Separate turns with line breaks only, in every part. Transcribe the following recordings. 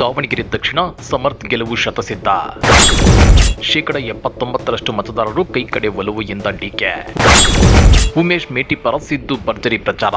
ದಾವಣಗೆರೆ ದಕ್ಷಿಣ ಸಮರ್ಥ್ ಗೆಲುವು ಶತಸಿದ್ಧ. 79% ಮತದಾರರು ಕೈ ಕಡೆ ಒಲವು ಎಂದ ಡಿಕೆ. ಉಮೇಶ್ ಮೇಟಿ ಪರ ಸಿದ್ದು ಭರ್ಜರಿ ಪ್ರಚಾರ.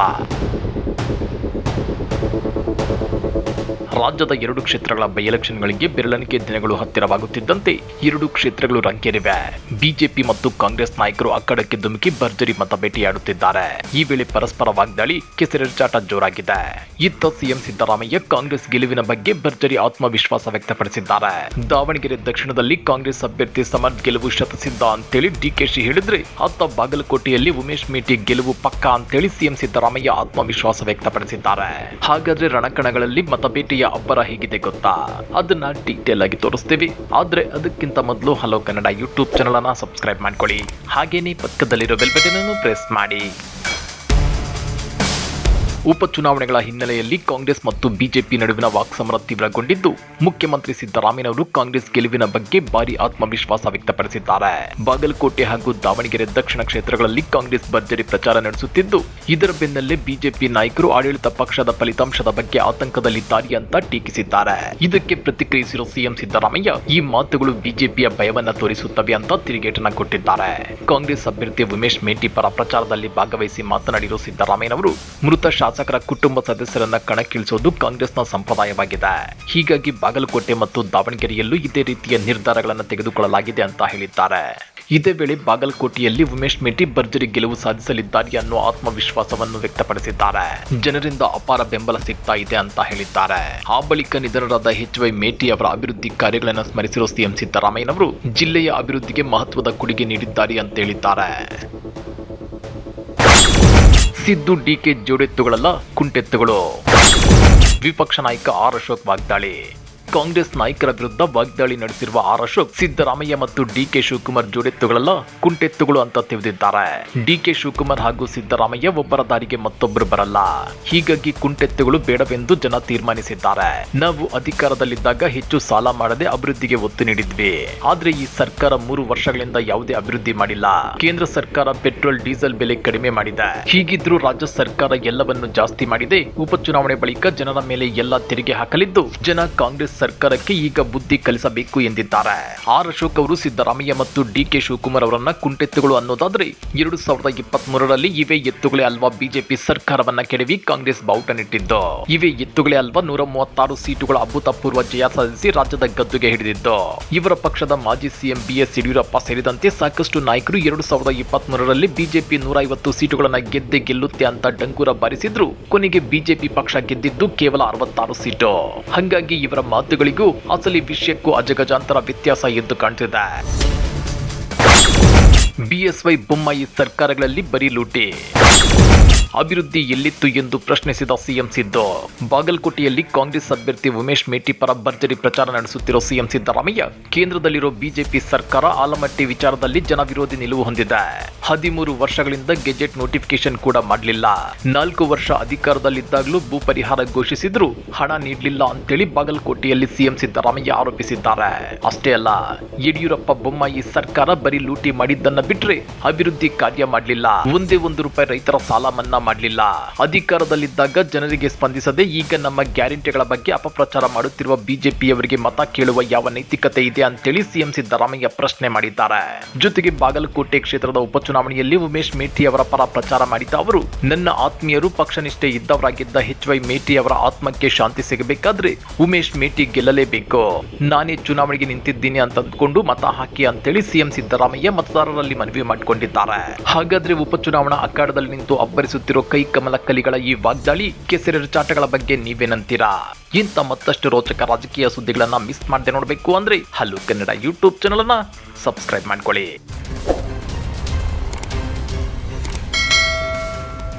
ರಾಜ್ಯದ 2 ಕ್ಷೇತ್ರಗಳ ಬೈ ಎಲೆಕ್ಷನ್ಗಳಿಗೆ ಬೆರಳೆಣಿಕೆ ದಿನಗಳು ಹತ್ತಿರವಾಗುತ್ತಿದ್ದಂತೆ 2 ಕ್ಷೇತ್ರಗಳು ರಂಗೇರಿವೆ. ಬಿಜೆಪಿ ಮತ್ತು ಕಾಂಗ್ರೆಸ್ ನಾಯಕರು ಅಕ್ಕಡಕ್ಕೆ ಧುಮುಕಿ ಭರ್ಜರಿ ಮತ ಭೇಟಿಯಾಡುತ್ತಿದ್ದಾರೆ. ಈ ವೇಳೆ ಪರಸ್ಪರ ವಾಗ್ದಾಳಿ, ಕೆಸರೆರಚಾಟ ಜೋರಾಗಿದೆ. ಇತ್ತ ಸಿಎಂ ಸಿದ್ದರಾಮಯ್ಯ ಕಾಂಗ್ರೆಸ್ ಗೆಲುವಿನ ಬಗ್ಗೆ ಭರ್ಜರಿ ಆತ್ಮವಿಶ್ವಾಸ ವ್ಯಕ್ತಪಡಿಸಿದ್ದಾರೆ. ದಾವಣಗೆರೆ ದಕ್ಷಿಣದಲ್ಲಿ ಕಾಂಗ್ರೆಸ್ ಅಭ್ಯರ್ಥಿ ಸಮರ್ಥ್ ಗೆಲುವು ಶತಸಿದ್ಧ ಅಂತೇಳಿ ಡಿಕೆಶಿ ಹೇಳಿದ್ರೆ, ಅತ್ತ ಬಾಗಲಕೋಟೆಯಲ್ಲಿ ಉಮೇಶ್ ಮೇಟಿ ಗೆಲುವು ಪಕ್ಕಾ ಅಂತೇಳಿ ಸಿಎಂ ಸಿದ್ದರಾಮಯ್ಯ ಆತ್ಮವಿಶ್ವಾಸ ವ್ಯಕ್ತಪಡಿಸಿದ್ದಾರೆ. ಹಾಗಾದ್ರೆ ರಣಕಣಗಳಲ್ಲಿ ಮತಬೇಟೆಯ ಅಬ್ಬರ ಹೇಗಿದೆ ಗೊತ್ತಾ? ಅದನ್ನ ಡೀಟೇಲ್ ಆಗಿ ತೋರಿಸ್ತೀವಿ. ಆದ್ರೆ ಅದಕ್ಕಿಂತ ಮೊದಲು ಹಲೋ ಕನ್ನಡ ಯೂಟ್ಯೂಬ್ ಚಾನಲ್ ಅನ್ನ ಸಬ್ಸ್ಕ್ರೈಬ್ ಮಾಡ್ಕೊಳ್ಳಿ. ಹಾಗೇನೇ ಪಕ್ಕದಲ್ಲಿರೋ ಬೆಲ್ ಬಟನ್ ಅನ್ನು ಪ್ರೆಸ್ ಮಾಡಿ. ಉಪಚುನಾವಣೆಗಳ ಹಿನ್ನೆಲೆಯಲ್ಲಿ ಕಾಂಗ್ರೆಸ್ ಮತ್ತು ಬಿಜೆಪಿ ನಡುವಿನ ವಾಕ್ಸಮರ ತೀವ್ರಗೊಂಡಿದ್ದು, ಮುಖ್ಯಮಂತ್ರಿ ಸಿದ್ದರಾಮಯ್ಯನವರು ಕಾಂಗ್ರೆಸ್ ಗೆಲುವಿನ ಬಗ್ಗೆ ಭಾರಿ ಆತ್ಮವಿಶ್ವಾಸ ವ್ಯಕ್ತಪಡಿಸಿದ್ದಾರೆ. ಬಾಗಲಕೋಟೆ ಹಾಗೂ ದಾವಣಗೆರೆ ದಕ್ಷಿಣ ಕ್ಷೇತ್ರಗಳಲ್ಲಿ ಕಾಂಗ್ರೆಸ್ ಭರ್ಜರಿ ಪ್ರಚಾರ ನಡೆಸುತ್ತಿದ್ದು, ಇದರ ಬೆನ್ನಲ್ಲೇ ಬಿಜೆಪಿ ನಾಯಕರು ಆಡಳಿತ ಪಕ್ಷದ ಫಲಿತಾಂಶದ ಬಗ್ಗೆ ಆತಂಕದಲ್ಲಿದ್ದಾರೆ ಅಂತ ಟೀಕಿಸಿದ್ದಾರೆ. ಇದಕ್ಕೆ ಪ್ರತಿಕ್ರಿಯಿಸಿರುವ ಸಿಎಂ ಸಿದ್ದರಾಮಯ್ಯ, ಈ ಮಾತುಗಳು ಬಿಜೆಪಿಯ ಭಯವನ್ನ ತೋರಿಸುತ್ತವೆ ಅಂತ ತಿರುಗೇಟನ್ನ ಕೊಟ್ಟಿದ್ದಾರೆ. ಕಾಂಗ್ರೆಸ್ ಅಭ್ಯರ್ಥಿ ಉಮೇಶ್ ಮೇಟಿ ಪರ ಪ್ರಚಾರದಲ್ಲಿ ಭಾಗವಹಿಸಿ ಮಾತನಾಡಿರುವ ಸಿದ್ದರಾಮಯ್ಯನವರು, ಮೃತ ಶಾಸಕರ ಕುಟುಂಬ ಸದಸ್ಯರನ್ನ ಕಣಕ್ಕಿಳಿಸೋದು ಕಾಂಗ್ರೆಸ್ನ ಸಂಪ್ರದಾಯವಾಗಿದೆ. ಹೀಗಾಗಿ ಬಾಗಲಕೋಟೆ ಮತ್ತು ದಾವಣಗೆರೆಯಲ್ಲೂ ಇದೇ ರೀತಿಯ ನಿರ್ಧಾರಗಳನ್ನು ತೆಗೆದುಕೊಳ್ಳಲಾಗಿದೆ ಅಂತ ಹೇಳಿದ್ದಾರೆ. ಇದೇ ವೇಳೆ ಬಾಗಲಕೋಟೆಯಲ್ಲಿ ಉಮೇಶ್ ಮೇಟಿ ಭರ್ಜರಿ ಗೆಲುವು ಸಾಧಿಸಲಿದ್ದಾರೆ ಅನ್ನೋ ಆತ್ಮವಿಶ್ವಾಸವನ್ನು ವ್ಯಕ್ತಪಡಿಸಿದ್ದಾರೆ. ಜನರಿಂದ ಅಪಾರ ಬೆಂಬಲ ಸಿಗ್ತಾ ಇದೆ ಅಂತ ಹೇಳಿದ್ದಾರೆ. ಆ ಬಳಿಕ ನಿಧನರಾದ HY ಮೇಟಿ ಅವರ ಅಭಿವೃದ್ಧಿ ಕಾರ್ಯಗಳನ್ನು ಸ್ಮರಿಸಿರುವ ಸಿಎಂ ಸಿದ್ದರಾಮಯ್ಯನವರು ಜಿಲ್ಲೆಯ ಅಭಿವೃದ್ಧಿಗೆ ಮಹತ್ವದ ಕೊಡುಗೆ ನೀಡಿದ್ದಾರೆ ಅಂತ ಹೇಳಿದ್ದಾರೆ. ಸಿದ್ದು ಡಿಕೆ ಜೋಡೆತ್ತುಗಳಲ್ಲ, ಕುಂಟೆತ್ತುಗಳು. ವಿಪಕ್ಷ ನಾಯಕ ಆರ್ ಅಶೋಕ್ ವಾಗ್ದಾಳಿ. ಕಾಂಗ್ರೆಸ್ ನಾಯಕರ ವಿರುದ್ಧ ವಾಗ್ದಾಳಿ ನಡೆಸಿರುವ ಆರ್ ಅಶೋಕ್, ಸಿದ್ದರಾಮಯ್ಯ ಮತ್ತು ಡಿಕೆ ಶಿವಕುಮಾರ್ ಜೋಡೆತ್ತುಗಳಲ್ಲ, ಕುಂಟೆತ್ತುಗಳು ಅಂತ ತಿಳಿದಿದ್ದಾರೆ. ಡಿಕೆ ಶಿವಕುಮಾರ್ ಹಾಗೂ ಸಿದ್ದರಾಮಯ್ಯ ಒಬ್ಬರ ದಾರಿಗೆ ಮತ್ತೊಬ್ಬರು ಬರಲ್ಲ. ಹೀಗಾಗಿ ಕುಂಟೆತ್ತುಗಳು ಬೇಡವೆಂದು ಜನ ತೀರ್ಮಾನಿಸಿದ್ದಾರೆ. ನಾವು ಅಧಿಕಾರದಲ್ಲಿದ್ದಾಗ ಹೆಚ್ಚು ಸಾಲ ಮಾಡದೆ ಅಭಿವೃದ್ಧಿಗೆ ಒತ್ತು ನೀಡಿದ್ವಿ. ಆದ್ರೆ ಈ ಸರ್ಕಾರ 3 ವರ್ಷಗಳಿಂದ ಯಾವುದೇ ಅಭಿವೃದ್ಧಿ ಮಾಡಿಲ್ಲ. ಕೇಂದ್ರ ಸರ್ಕಾರ ಪೆಟ್ರೋಲ್ ಡೀಸೆಲ್ ಬೆಲೆ ಕಡಿಮೆ ಮಾಡಿದೆ. ಹೀಗಿದ್ರೂ ರಾಜ್ಯ ಸರ್ಕಾರ ಎಲ್ಲವನ್ನು ಜಾಸ್ತಿ ಮಾಡಿದೆ. ಉಪಚುನಾವಣೆ ಬಳಿಕ ಜನರ ಮೇಲೆ ಎಲ್ಲ ತೆರಿಗೆ ಹಾಕಲಿದ್ದು, ಜನ ಕಾಂಗ್ರೆಸ್ ಸರ್ಕಾರಕ್ಕೆ ಈಗ ಬುದ್ಧಿ ಕಲಿಸಬೇಕು ಎಂದಿದ್ದಾರೆ. ಆರ್ ಅಶೋಕ್ ಅವರು ಸಿದ್ದರಾಮಯ್ಯ ಮತ್ತು ಡಿಕೆ ಶಿವಕುಮಾರ್ ಅವರನ್ನ ಕುಂಟೆತ್ತುಗಳು ಅನ್ನೋದಾದ್ರೆ, 2023ರಲ್ಲಿ ಇವೇ ಎತ್ತುಗಳೇ ಅಲ್ವಾ ಬಿಜೆಪಿ ಸರ್ಕಾರವನ್ನ ಕೆಡವಿ ಕಾಂಗ್ರೆಸ್ ಬಾವುಟನಿಟ್ಟಿದ್ದು. ಇವೇ ಎತ್ತುಗಳೇ ಅಲ್ವಾ 136 ಸೀಟುಗಳ ಅಭೂತಪೂರ್ವ ಜಯ ಸಾಧಿಸಿ ರಾಜ್ಯದ ಗದ್ದುಗೆ ಹಿಡಿದಿದ್ದು. ಇವರ ಪಕ್ಷದ ಮಾಜಿ ಸಿಎಂ BS ಯಡಿಯೂರಪ್ಪ ಸೇರಿದಂತೆ ಸಾಕಷ್ಟು ನಾಯಕರು 2023ರಲ್ಲಿ ಬಿಜೆಪಿ 150 ಸೀಟುಗಳನ್ನ ಗೆದ್ದೆ ಗೆಲ್ಲುತ್ತೆ ಅಂತ ಡಂಗೂರ ಬಾರಿಸಿದ್ರು. ಕೊನೆಗೆ ಬಿಜೆಪಿ ಪಕ್ಷ ಗೆದ್ದಿದ್ದು ಕೇವಲ 66 ಸೀಟು. ಹಾಗಾಗಿ ಇವರ ಮಾತುಗಳಿಗೂ ಅಸಲಿ ವಿಷಯಕ್ಕೂ ಅಜಗಜಾಂತರ ವ್ಯತ್ಯಾಸ ಎದ್ದು ಕಾಣ್ತಿದೆ. BSY ಬೊಮ್ಮಾಯಿ ಸರ್ಕಾರಗಳಲ್ಲಿ ಬರೀ ಲೂಟಿ. ಅಭಿವೃದ್ಧಿ ಎಲ್ಲಿತ್ತು ಎಂದು ಪ್ರಶ್ನಿಸಿದ ಸಿಎಂ ಸಿದ್ದು, ಬಾಗಲಕೋಟೆಯಲ್ಲಿ ಕಾಂಗ್ರೆಸ್ ಅಭ್ಯರ್ಥಿ ಉಮೇಶ್ ಮೇಟಿ ಪರ ಭರ್ಜರಿ ಪ್ರಚಾರ ನಡೆಸುತ್ತಿರುವ ಸಿಎಂ ಸಿದ್ದರಾಮಯ್ಯ, ಕೇಂದ್ರದಲ್ಲಿರೋ ಬಿಜೆಪಿ ಸರ್ಕಾರ ಆಲಮಟ್ಟಿ ವಿಚಾರದಲ್ಲಿ ಜನ ವಿರೋಧಿ ನಿಲುವು ಹೊಂದಿದೆ. 13 ವರ್ಷಗಳಿಂದ ಗೆಜೆಟ್ ನೋಟಿಫಿಕೇಶನ್ ಕೂಡ ಮಾಡಲಿಲ್ಲ. 4 ವರ್ಷ ಅಧಿಕಾರದಲ್ಲಿದ್ದಾಗಲೂ ಭೂ ಪರಿಹಾರ ಘೋಷಿಸಿದ್ರು ಹಣ ನೀಡಲಿಲ್ಲ ಅಂತೇಳಿ ಬಾಗಲಕೋಟೆಯಲ್ಲಿ ಸಿಎಂ ಸಿದ್ದರಾಮಯ್ಯ ಆರೋಪಿಸಿದ್ದಾರೆ. ಅಷ್ಟೇ ಅಲ್ಲ, ಯಡಿಯೂರಪ್ಪ ಬೊಮ್ಮಾಯಿ ಸರ್ಕಾರ ಬರೀ ಲೂಟಿ ಮಾಡಿದ್ದನ್ನ ಬಿಟ್ರೆ ಅಭಿವೃದ್ಧಿ ಕಾರ್ಯ ಮಾಡಲಿಲ್ಲ. ಒಂದೇ ₹1 ರೈತರ ಸಾಲ ಮನ್ನಾ ಮಾಡಲಿಲ್ಲ. ಅಧಿಕಾರದಲ್ಲಿದ್ದಾಗ ಜನರಿಗೆ ಸ್ಪಂದಿಸದೆ ಈಗ ನಮ್ಮ ಗ್ಯಾರಂಟಿಗಳ ಬಗ್ಗೆ ಅಪಪ್ರಚಾರ ಮಾಡುತ್ತಿರುವ ಬಿಜೆಪಿಯವರಿಗೆ ಮತ ಕೇಳುವ ಯಾವ ನೈತಿಕತೆ ಇದೆ ಅಂತೇಳಿ ಸಿಎಂ ಸಿದ್ದರಾಮಯ್ಯ ಪ್ರಶ್ನೆ ಮಾಡಿದ್ದಾರೆ. ಜೊತೆಗೆ ಬಾಗಲಕೋಟೆ ಕ್ಷೇತ್ರದ ಉಪಚುನಾವಣೆಯಲ್ಲಿ ಉಮೇಶ್ ಮೇಟಿ ಅವರ ಪರ ಪ್ರಚಾರ ಮಾಡಿದ ಅವರು, ನನ್ನ ಆತ್ಮೀಯರು ಪಕ್ಷನಿಷ್ಠೆ ಇದ್ದವರಾಗಿದ್ದ HY ಮೇಟಿ ಅವರ ಆತ್ಮಕ್ಕೆ ಶಾಂತಿ ಸಿಗಬೇಕಾದ್ರೆ ಉಮೇಶ್ ಮೇಟಿ ಗೆಲ್ಲಲೇಬೇಕು. ನಾನೇ ಚುನಾವಣೆಗೆ ನಿಂತಿದ್ದೀನಿ ಅಂತ ಅಂದ್ಕೊಂಡು ಮತ ಹಾಕಿ ಅಂತೇಳಿ ಸಿಎಂ ಸಿದ್ದರಾಮಯ್ಯ ಮತದಾರರಲ್ಲಿ ಮನವಿ ಮಾಡಿಕೊಂಡಿದ್ದಾರೆ. ಹಾಗಾದ್ರೆ ಉಪಚುನಾವಣಾ ಅಖಾಡದಲ್ಲಿ ನಿಂತು ಅಬ್ಬರಿಸುತ್ತಿರುವ ಕೈ ಕಮಲ ಕಲಿಗಳ ಈ ವಾಗ್ದಾಳಿ, ಕೆಸರೆರಚಾಟಗಳ ಬಗ್ಗೆ ನೀವೇನಂತೀರಾ? ಇಂಥ ಮತ್ತಷ್ಟು ರೋಚಕ ರಾಜಕೀಯ ಸುದ್ದಿಗಳನ್ನ ಮಿಸ್ ಮಾಡದೆ ನೋಡಬೇಕು ಅಂದ್ರೆ ಹಲೋ ಕನ್ನಡ ಯೂಟ್ಯೂಬ್ ಚಾನಲ್ ಅನ್ನ ಸಬ್ಸ್ಕ್ರೈಬ್ ಮಾಡ್ಕೊಳ್ಳಿ.